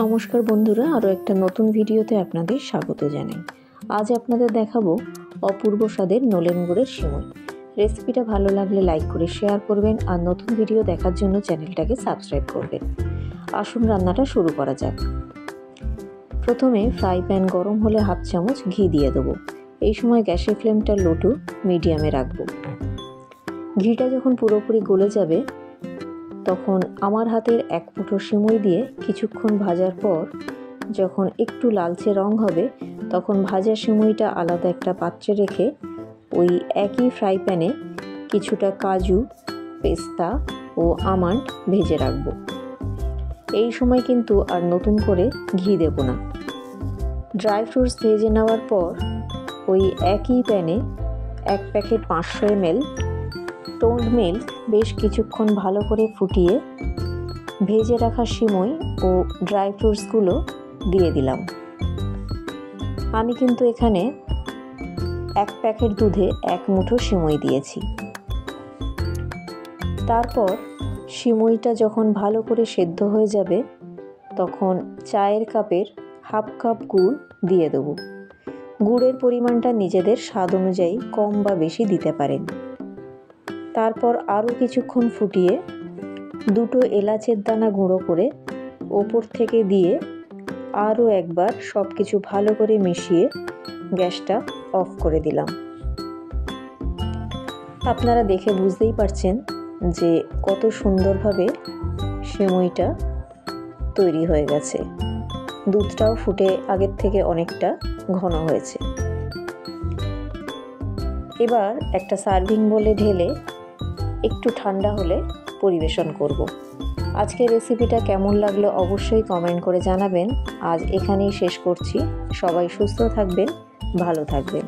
নমস্কার বন্ধুরা, আরও একটা নতুন ভিডিওতে আপনাদের স্বাগত জানাই। আজ আপনাদের দেখাবো অপূর্ব স্বাদের নলেন গুড়ের সিমুই। রেসিপিটা ভালো লাগলে লাইক করে শেয়ার করবেন আর নতুন ভিডিও দেখার জন্য চ্যানেলটাকে সাবস্ক্রাইব করবেন। আসুন রান্নাটা শুরু করা যাক। প্রথমে ফ্রাই প্যান গরম হলে হাফ চামচ ঘি দিয়ে দেবো। এই সময় গ্যাসের ফ্লেমটা লো টু মিডিয়ামে রাখবো। ঘিটা যখন পুরোপুরি গলে যাবে তখন আমার হাতের এক মুঠো সিমুই দিয়ে কিছুক্ষণ ভাজার পর যখন একটু লালচে রং হবে তখন ভাজা সিমুইটা আলাদা একটা পাত্রে রেখে ওই একই ফ্রাই প্যানে কিছুটা কাজু, পেস্তা ও আমন্ড ভেজে রাখবো। এই সময় কিন্তু আর নতুন করে ঘি দেব না। ড্রাই ফ্রুটস ভেজে নেওয়ার পর ওই একই প্যানে এক প্যাকেট 500 ml টোন্ড মিল্ক বেশ কিছুক্ষণ ভালো করে ফুটিয়ে ভেজে রাখা সিমুই ও ড্রাই ফ্রুটসগুলো দিয়ে দিলাম। আমি কিন্তু এখানে এক প্যাকেট দুধে এক মুঠো সিমুই দিয়েছি। তারপর সিমুইটা যখন ভালো করে সেদ্ধ হয়ে যাবে তখন চায়ের কাপের হাফ কাপ গুড় দিয়ে দেবো। গুড়ের পরিমাণটা নিজেদের স্বাদ অনুযায়ী কম বা বেশি দিতে পারেন। তারপর আরও কিছুক্ষণ ফুটিয়ে দুটো এলাচের দানা গুঁড়ো করে ওপর থেকে দিয়ে আরও একবার সব কিছু ভালো করে মিশিয়ে গ্যাসটা অফ করে দিলাম। আপনারা দেখে বুঝতেই পারছেন যে কত সুন্দরভাবে সিমুইটা তৈরি হয়ে গেছে। দুধটাও ফুটে আগের থেকে অনেকটা ঘন হয়েছে। এবার একটা সার্ভিং বোলে ঢেলে একটু ঠান্ডা হলে পরিবেশন করব। আজকের রেসিপিটা কেমন লাগলো অবশ্যই কমেন্ট করে জানাবেন। আজ এখানেই শেষ করছি। সবাই সুস্থ থাকবেন, ভালো থাকবেন।